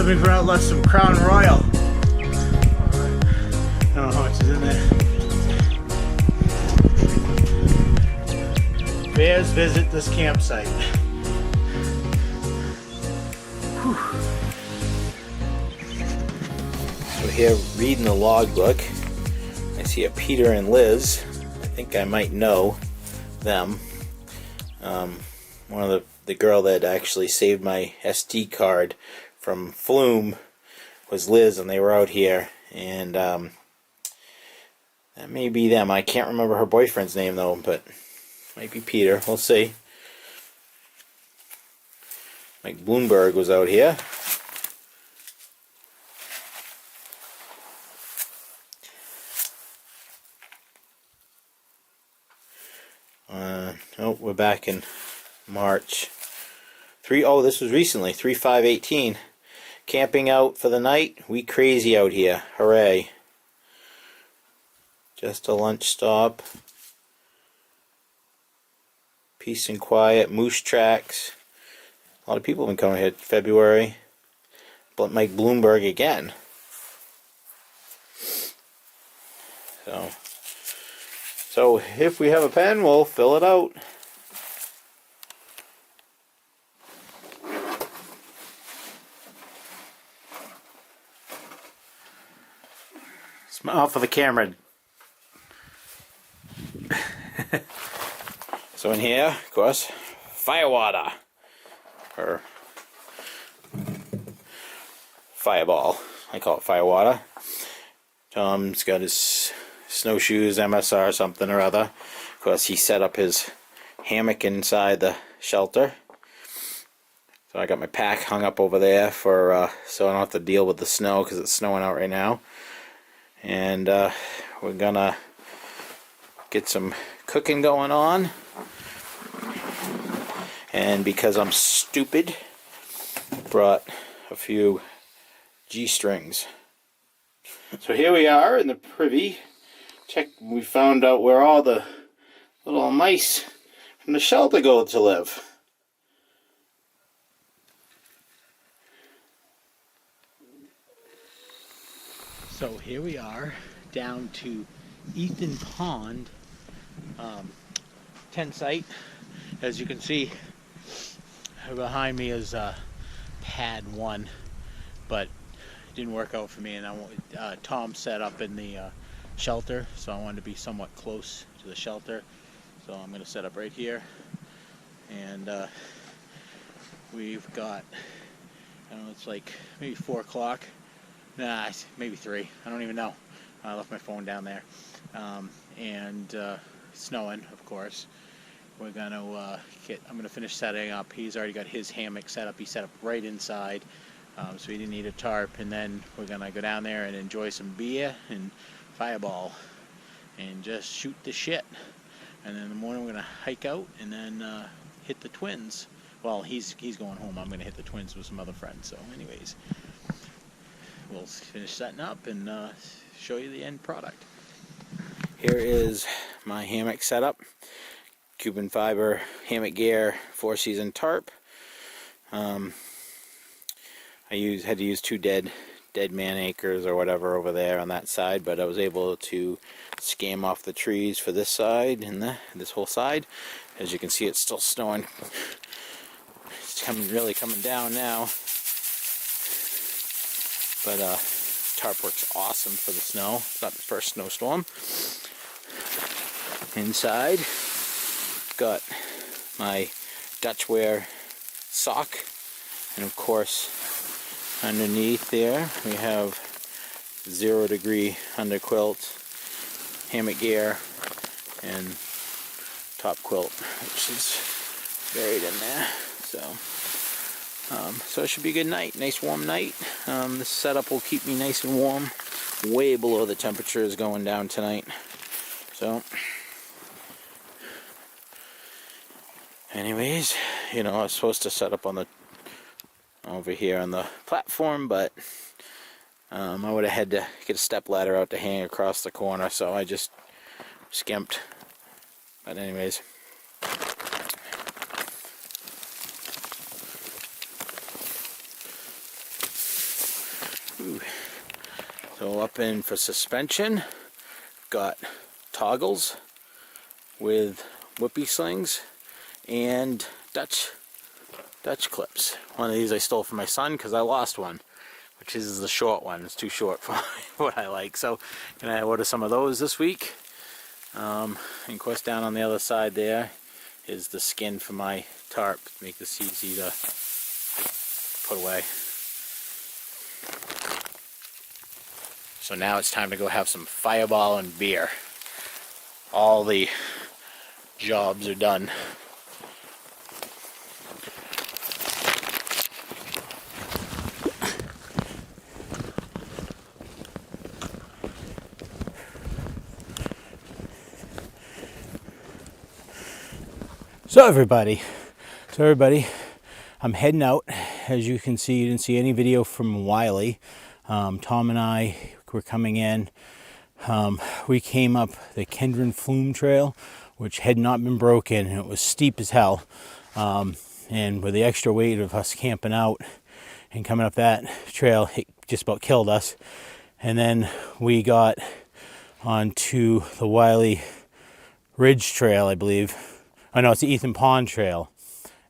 Let me put out some Crown Royal. I don't know how much is in there. Bears visit this campsite. Whew. So here, reading the logbook, I see a Peter and Liz. I think I might know them. One of the girl that actually saved my SD card from Flume was Liz, and they were out here, and that may be them. I can't remember her boyfriend's name though, but might be Peter. We'll see. Mike Bloomberg was out here. Oh, we're back in March. Oh, this was recently, 3/5/18. Camping out for the night. We crazy out here. Hooray. Just a lunch stop. Peace and quiet. Moose tracks. A lot of people have been coming here. February. But Mike Bloomberg again. So if we have a pen, we'll fill it out. Smile for the camera. So in here, of course, firewater. Or fireball. I call it firewater. Tom's got his snowshoes, MSR something or other. Of course, he set up his hammock inside the shelter. So I got my pack hung up over there for so I don't have to deal with the snow because it's snowing out right now. And we're gonna get some cooking going on. And because I'm stupid, brought a few G-strings. So here we are in the privy. We found out where all the little mice from the shelter go to live. So here we are down to Ethan Pond tent site. As you can see, behind me is pad 1, but it didn't work out for me, and Tom set up in the shelter, so I wanted to be somewhat close to the shelter, so I'm going to set up right here. And we've got, I don't know, it's like maybe 4 o'clock. Nah, maybe 3. I don't even know. I left my phone down there. And snowing, of course. We're gonna I'm gonna finish setting up. He's already got his hammock set up. He set up right inside, so he didn't need a tarp. And then we're gonna go down there and enjoy some beer and fireball, and just shoot the shit. And then in the morning we're gonna hike out and then hit the Twins. Well, he's going home. I'm gonna hit the Twins with some other friends. So, anyways, we'll finish setting up and show you the end product. Here is my hammock setup. Cuban fiber hammock gear, 4-season tarp. I had to use 2 dead man acres or whatever over there on that side, but I was able to scam off the trees for this side and this whole side. As you can see, it's still snowing. It's really coming down now. But tarp works awesome for the snow. It's not the first snowstorm. Inside, got my Dutchwear sock, and of course underneath there we have 0-degree underquilt, hammock gear, and top quilt, which is buried in there. So it should be a good night, nice warm night. This setup will keep me nice and warm, way below the temperature is going down tonight. So anyways, you know, I was supposed to set up on over here on the platform, but I would have had to get a step ladder out to hang across the corner, so I just skimped. But anyways, So up in for suspension, got toggles with whoopee slings and Dutch clips. One of these I stole from my son because I lost one, which is the short one. It's too short for what I like. So gonna order some of those this week. And of course down on the other side there is the skin for my tarp to make this easy to put away. So now it's time to go have some Fireball and beer. All the jobs are done. So everybody, I'm heading out. As you can see, you didn't see any video from Wiley. Tom and I were coming in. We came up the Kendron Flume Trail, which had not been broken, and it was steep as hell. And with the extra weight of us camping out and coming up that trail, it just about killed us. And then we got onto the Wiley Ridge Trail, I believe. Oh no, it's the Ethan Pond Trail.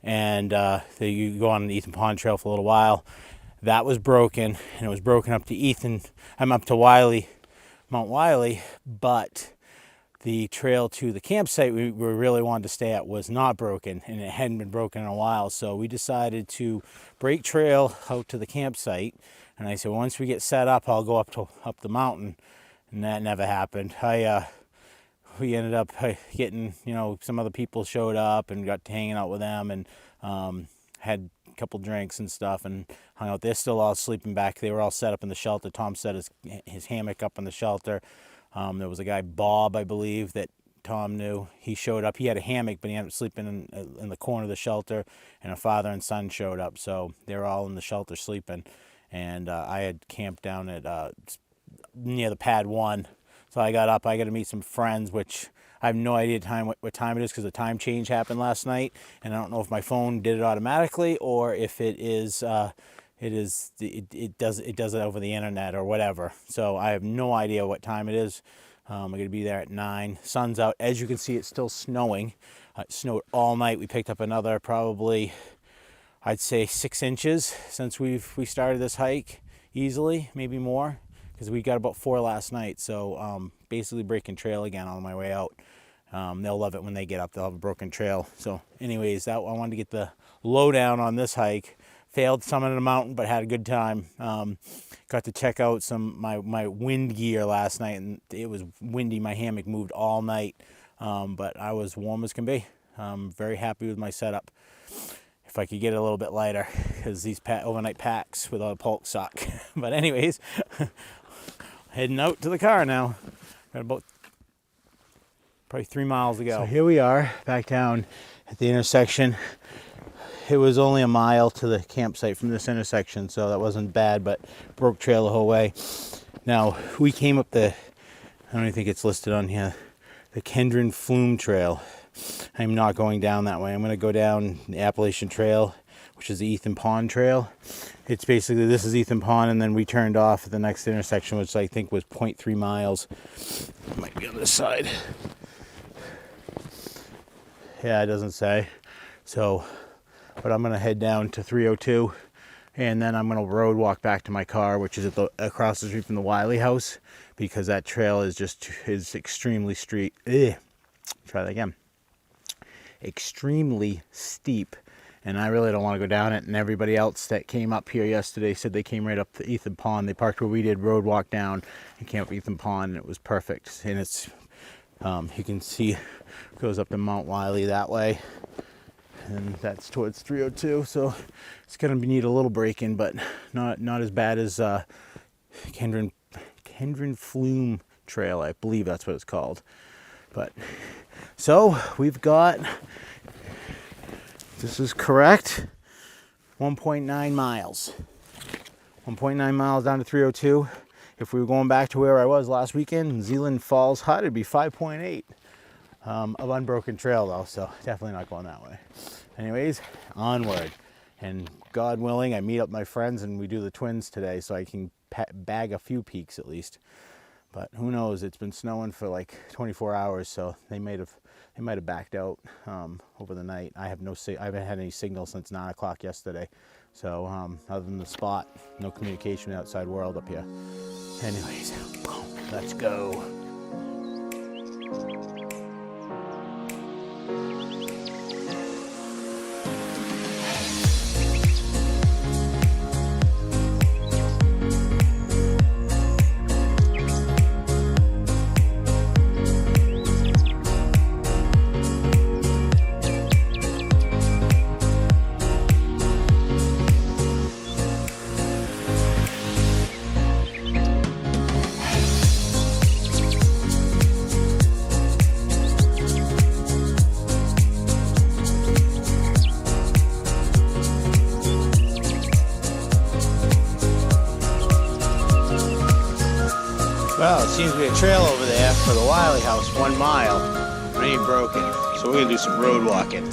And you go on the Ethan Pond Trail for a little while. That was broken, and it was broken up to up to Wiley, Mount Wiley, but the trail to the campsite we really wanted to stay at was not broken, and it hadn't been broken in a while. So we decided to break trail out to the campsite, and I said, once we get set up, I'll go up the mountain, and that never happened. We ended up getting, some other people showed up and got to hanging out with them, and had a couple drinks and stuff and hung out. They're still all sleeping back. They were all set up in the shelter. Tom set his hammock up in the shelter. There was a guy, Bob, I believe, that Tom knew. He showed up. He had a hammock, but he ended up sleeping in the corner of the shelter, and a father and son showed up. So they were all in the shelter sleeping, and I had camped down at near the pad 1. So I got up. I got to meet some friends, which I have no idea what time it is because the time change happened last night, and I don't know if my phone did it automatically or if it does it over the internet or whatever. So I have no idea what time it is. I'm going to be there at 9. Sun's out. As you can see, it's still snowing. It snowed all night. We picked up another probably, I'd say 6 inches since we started this hike, easily, maybe more, because we got about 4 last night. So basically breaking trail again on my way out. They'll love it when they get up. They'll have a broken trail. So anyways, I wanted to get the lowdown on this hike. Failed summit of the mountain, but had a good time. Got to check out my wind gear last night, and it was windy. My hammock moved all night, but I was warm as can be. Very happy with my setup. If I could get it a little bit lighter, because these overnight packs without a pulk suck. But anyways, heading out to the car now. Got about probably 3 miles to go. So here we are back down at the intersection. It was only a mile to the campsite from this intersection, so that wasn't bad, but broke trail the whole way. Now, we came up I don't even think it's listed on here, the Kendron Flume Trail. I'm not going down that way. I'm going to go down the Appalachian Trail, which is the Ethan Pond Trail. It's basically, this is Ethan Pond, and then we turned off at the next intersection, which I think was 0.3 miles. Might be on this side. Yeah, it doesn't say. So, but I'm going to head down to 302, and then I'm going to road walk back to my car, which is across the street from the Wiley house, because that trail is extremely steep. Try that again. Extremely steep, and I really don't want to go down it. And everybody else that came up here yesterday said they came right up to Ethan Pond. They parked where we did, road walk down, and came up Ethan Pond, and it was perfect. And it's you can see it goes up to Mount Wiley that way, and that's towards 302. So it's gonna need a little braking, but not as bad as Kendron Flume Trail. I believe that's what it's called. But so we've got, this is correct, 1.9 miles. 1.9 miles down to 302. If we were going back to where I was last weekend in Zealand Falls Hut, it'd be 5.8 of unbroken trail though, so definitely not going that way. Anyways, onward. And God willing, I meet up my friends and we do the twins today, so I can bag a few peaks at least. But who knows? It's been snowing for like 24 hours, so they might have backed out over the night. I haven't had any signal since 9 o'clock yesterday. So other than the spot, no communication with the outside world up here. Anyways, let's go. Well, it seems to be a trail over there for the Wiley house, 1 mile. It ain't broken, so we're gonna do some road walking.